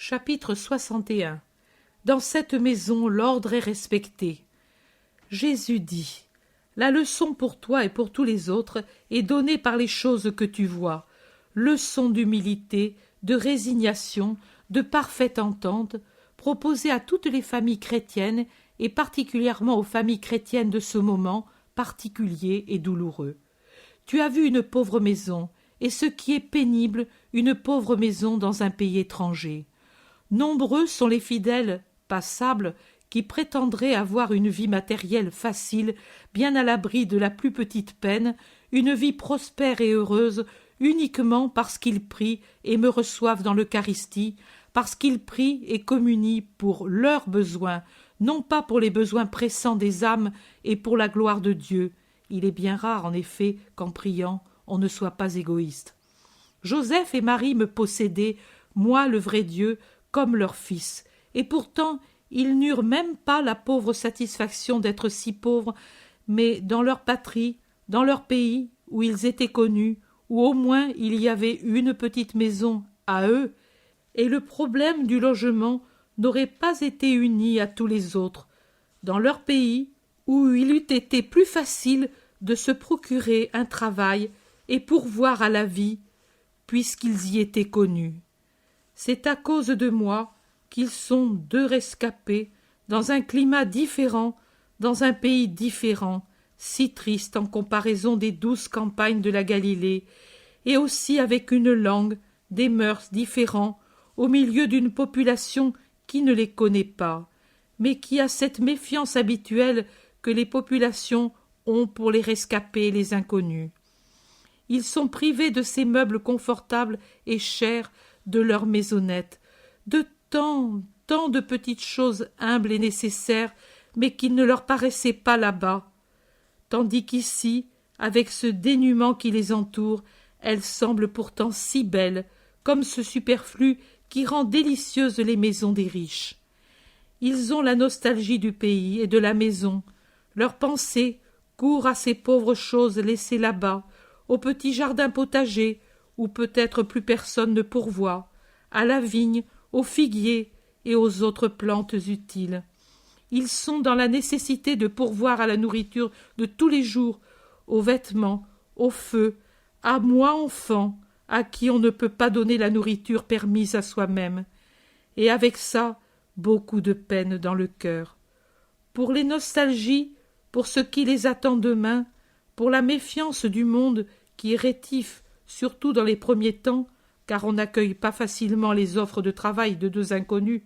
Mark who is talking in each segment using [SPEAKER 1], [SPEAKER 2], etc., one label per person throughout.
[SPEAKER 1] Chapitre 61. Dans cette maison, l'ordre est respecté. Jésus dit: la leçon pour toi et pour tous les autres est donnée par les choses que tu vois, leçon d'humilité, de résignation, de parfaite entente, proposée à toutes les familles chrétiennes et particulièrement aux familles chrétiennes de ce moment particulier et douloureux. Tu as vu une pauvre maison, et ce qui est pénible, une pauvre maison dans un pays étranger. Nombreux sont les fidèles passables qui prétendraient avoir une vie matérielle facile, bien à l'abri de la plus petite peine, une vie prospère et heureuse, uniquement parce qu'ils prient et me reçoivent dans l'Eucharistie, parce qu'ils prient et communient pour leurs besoins, non pas pour les besoins pressants des âmes et pour la gloire de Dieu. Il est bien rare, en effet, qu'en priant, on ne soit pas égoïste. Joseph et Marie me possédaient, moi le vrai Dieu, comme leur fils, et pourtant ils n'eurent même pas la pauvre satisfaction d'être si pauvres, mais dans leur patrie, dans leur pays, où ils étaient connus, où au moins il y avait une petite maison à eux, et le problème du logement n'aurait pas été uni à tous les autres, dans leur pays, où il eût été plus facile de se procurer un travail et pourvoir à la vie, puisqu'ils y étaient connus. C'est à cause de moi qu'ils sont deux rescapés, dans un climat différent, dans un pays différent, si triste en comparaison des douces campagnes de la Galilée, et aussi avec une langue, des mœurs différents, au milieu d'une population qui ne les connaît pas, mais qui a cette méfiance habituelle que les populations ont pour les rescapés et les inconnus. Ils sont privés de ces meubles confortables et chers, de leur maisonnette, de tant de petites choses humbles et nécessaires, mais qui ne leur paraissaient pas là-bas, tandis qu'ici, avec ce dénuement qui les entoure, elles semblent pourtant si belles, comme ce superflu qui rend délicieuses les maisons des riches. Ils ont la nostalgie du pays et de la maison. Leur pensée court à ces pauvres choses laissées là-bas, au petit jardin potager, où peut-être plus personne ne pourvoit, à la vigne, aux figuiers et aux autres plantes utiles. Ils sont dans la nécessité de pourvoir à la nourriture de tous les jours, aux vêtements, au feu, à moi enfant, à qui on ne peut pas donner la nourriture permise à soi-même, et avec ça, beaucoup de peine dans le cœur. Pour les nostalgies, pour ce qui les attend demain, pour la méfiance du monde qui est rétif, surtout dans les premiers temps, car on n'accueille pas facilement les offres de travail de deux inconnus.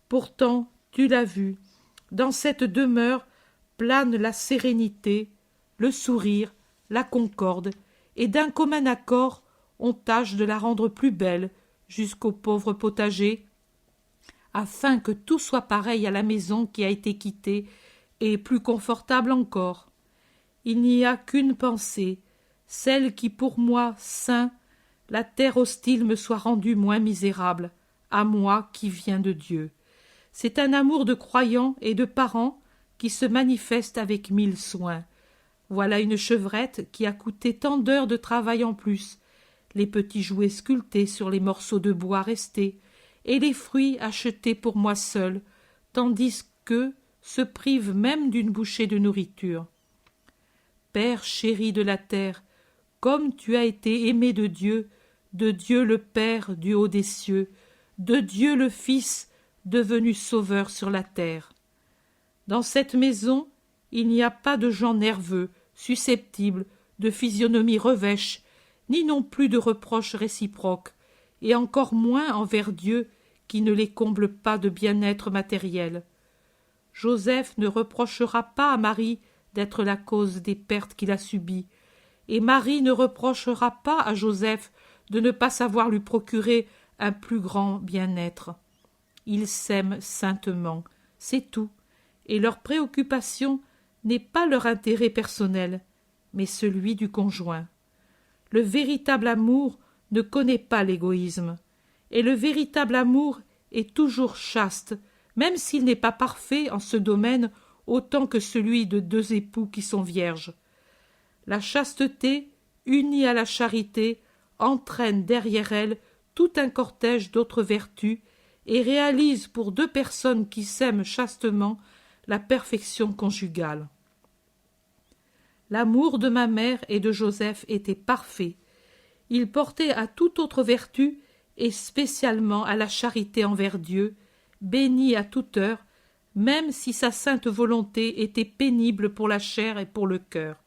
[SPEAKER 1] Pourtant, tu l'as vu, dans cette demeure plane la sérénité, le sourire, la concorde, et d'un commun accord, on tâche de la rendre plus belle jusqu'au pauvre potager, afin que tout soit pareil à la maison qui a été quittée, et plus confortable encore. Il n'y a qu'une pensée, celle qui pour moi, saint, la terre hostile me soit rendue moins misérable, à moi qui viens de Dieu. C'est un amour de croyants et de parents qui se manifeste avec 1000 soins. Voilà une chevrette qui a coûté tant d'heures de travail en plus, les petits jouets sculptés sur les morceaux de bois restés, et les fruits achetés pour moi seul, tandis qu'eux se privent même d'une bouchée de nourriture. Père chéri de la terre, comme tu as été aimé de Dieu le Père du haut des cieux, de Dieu le Fils, devenu sauveur sur la terre. Dans cette maison, il n'y a pas de gens nerveux, susceptibles, de physionomie revêche, ni non plus de reproches réciproques, et encore moins envers Dieu, qui ne les comble pas de bien-être matériel. Joseph ne reprochera pas à Marie d'être la cause des pertes qu'il a subies, et Marie ne reprochera pas à Joseph de ne pas savoir lui procurer un plus grand bien-être. Ils s'aiment saintement, c'est tout, et leur préoccupation n'est pas leur intérêt personnel, mais celui du conjoint. Le véritable amour ne connaît pas l'égoïsme, et le véritable amour est toujours chaste, même s'il n'est pas parfait en ce domaine autant que celui de deux époux qui sont vierges. La chasteté, unie à la charité, entraîne derrière elle tout un cortège d'autres vertus et réalise pour deux personnes qui s'aiment chastement la perfection conjugale. L'amour de ma mère et de Joseph était parfait. Il portait à toute autre vertu et spécialement à la charité envers Dieu, béni à toute heure, même si sa sainte volonté était pénible pour la chair et pour le cœur.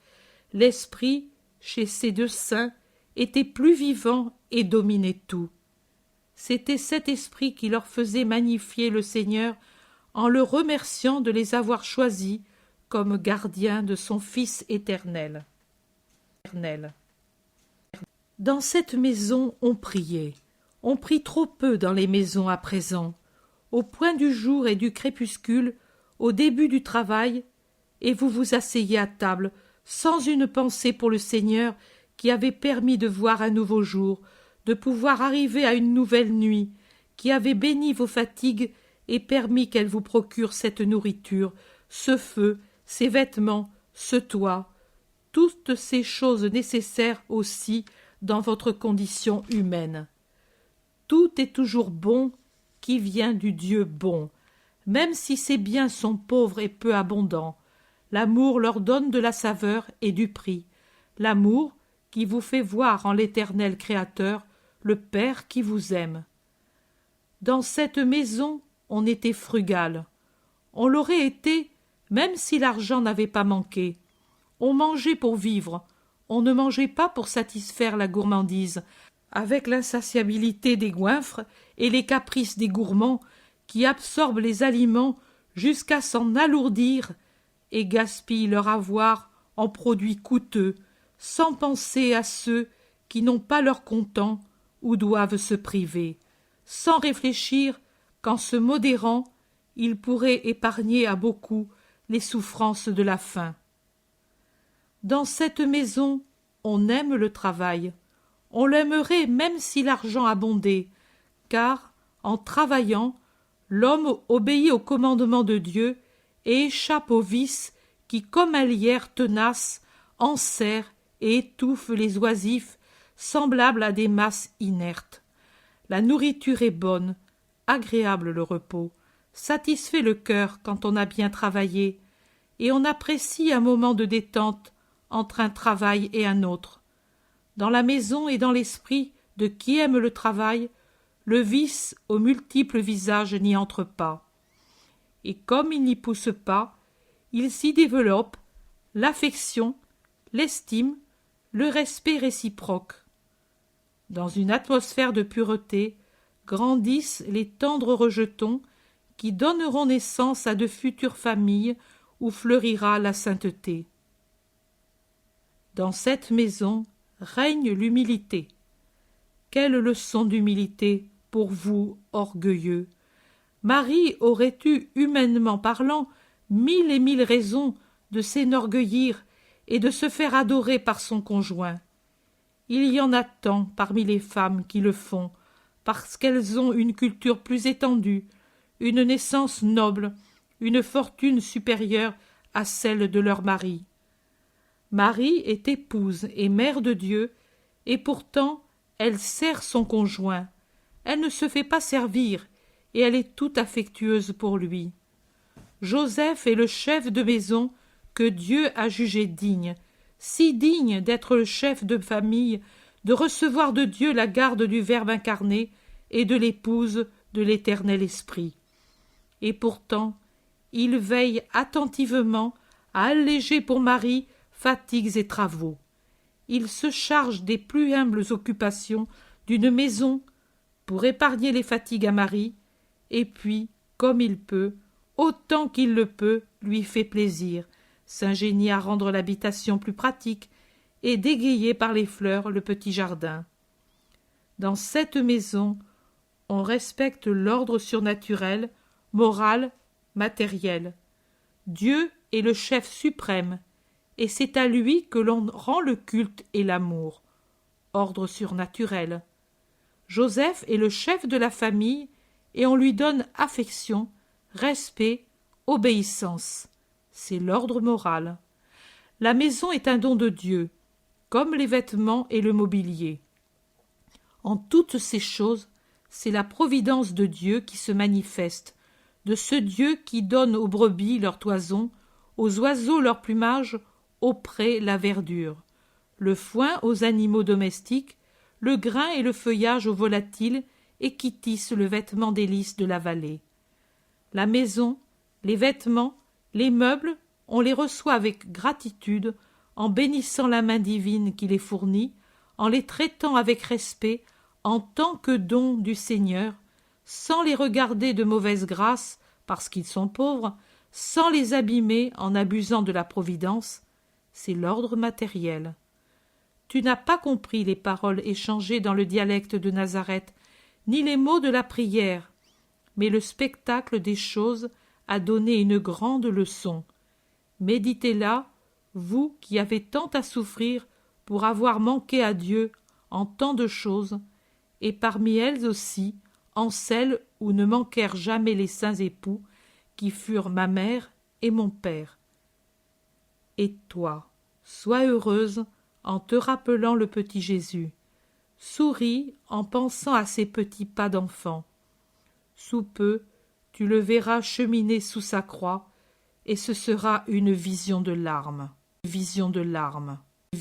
[SPEAKER 1] L'esprit, chez ces deux saints, était plus vivant et dominait tout. C'était cet esprit qui leur faisait magnifier le Seigneur en le remerciant de les avoir choisis comme gardiens de son Fils éternel. Dans cette maison, on priait. On prie trop peu dans les maisons à présent. Au point du jour et du crépuscule, au début du travail, et vous vous asseyez à table, sans une pensée pour le Seigneur qui avait permis de voir un nouveau jour, de pouvoir arriver à une nouvelle nuit, qui avait béni vos fatigues et permis qu'elle vous procure cette nourriture, ce feu, ces vêtements, ce toit, toutes ces choses nécessaires aussi dans votre condition humaine. Tout est toujours bon qui vient du Dieu bon, même si ces biens sont pauvres et peu abondants. L'amour leur donne de la saveur et du prix. L'amour qui vous fait voir en l'Éternel Créateur le Père qui vous aime. Dans cette maison, on était frugal. On l'aurait été même si l'argent n'avait pas manqué. On mangeait pour vivre, on ne mangeait pas pour satisfaire la gourmandise, avec l'insatiabilité des goinfres et les caprices des gourmands qui absorbent les aliments jusqu'à s'en alourdir et gaspillent leur avoir en produits coûteux, sans penser à ceux qui n'ont pas leur comptant ou doivent se priver, sans réfléchir qu'en se modérant, ils pourraient épargner à beaucoup les souffrances de la faim. Dans cette maison, on aime le travail. On l'aimerait même si l'argent abondait, car, en travaillant, l'homme obéit au commandement de Dieu et échappe aux vices qui, comme un lierre tenace, enserrent et étouffent les oisifs, semblables à des masses inertes. La nourriture est bonne, agréable le repos, satisfait le cœur quand on a bien travaillé, et on apprécie un moment de détente entre un travail et un autre. Dans la maison et dans l'esprit de qui aime le travail, le vice aux multiples visages n'y entre pas. Et comme il n'y pousse pas, il s'y développe l'affection, l'estime, le respect réciproque. Dans une atmosphère de pureté grandissent les tendres rejetons qui donneront naissance à de futures familles où fleurira la sainteté. Dans cette maison règne l'humilité. Quelle leçon d'humilité pour vous, orgueilleux! Marie aurait eu, humainement parlant, 1000 et 1000 raisons de s'enorgueillir et de se faire adorer par son conjoint. Il y en a tant parmi les femmes qui le font, parce qu'elles ont une culture plus étendue, une naissance noble, une fortune supérieure à celle de leur mari. Marie est épouse et mère de Dieu, et pourtant elle sert son conjoint. Elle ne se fait pas servir, et elle est toute affectueuse pour lui. Joseph est le chef de maison que Dieu a jugé digne, si digne d'être le chef de famille, de recevoir de Dieu la garde du Verbe incarné et de l'épouse de l'Éternel Esprit. Et pourtant, il veille attentivement à alléger pour Marie fatigues et travaux. Il se charge des plus humbles occupations d'une maison pour épargner les fatigues à Marie, et puis, comme il peut, autant qu'il le peut, lui fait plaisir, s'ingénie à rendre l'habitation plus pratique et d'égayer par les fleurs le petit jardin. Dans cette maison, on respecte l'ordre surnaturel, moral, matériel. Dieu est le chef suprême, et c'est à lui que l'on rend le culte et l'amour. Ordre surnaturel. Joseph est le chef de la famille, et on lui donne affection, respect, obéissance. C'est l'ordre moral. La maison est un don de Dieu, comme les vêtements et le mobilier. En toutes ces choses, c'est la providence de Dieu qui se manifeste, de ce Dieu qui donne aux brebis leur toison, aux oiseaux leur plumage, aux prés la verdure, le foin aux animaux domestiques, le grain et le feuillage aux volatiles, et qui tisse le vêtement des lys de la vallée. La maison, les vêtements, les meubles, on les reçoit avec gratitude, en bénissant la main divine qui les fournit, en les traitant avec respect, en tant que dons du Seigneur, sans les regarder de mauvaise grâce parce qu'ils sont pauvres, sans les abîmer en abusant de la providence. C'est l'ordre matériel. Tu n'as pas compris les paroles échangées dans le dialecte de Nazareth, ni les mots de la prière, mais le spectacle des choses a donné une grande leçon. Méditez-la, vous qui avez tant à souffrir pour avoir manqué à Dieu en tant de choses, et parmi elles aussi, en celles où ne manquèrent jamais les saints époux, qui furent ma mère et mon père. Et toi, sois heureuse en te rappelant le petit Jésus. Souris en pensant à ses petits pas d'enfant. Sous peu, tu le verras cheminer sous sa croix, et ce sera une vision de larmes.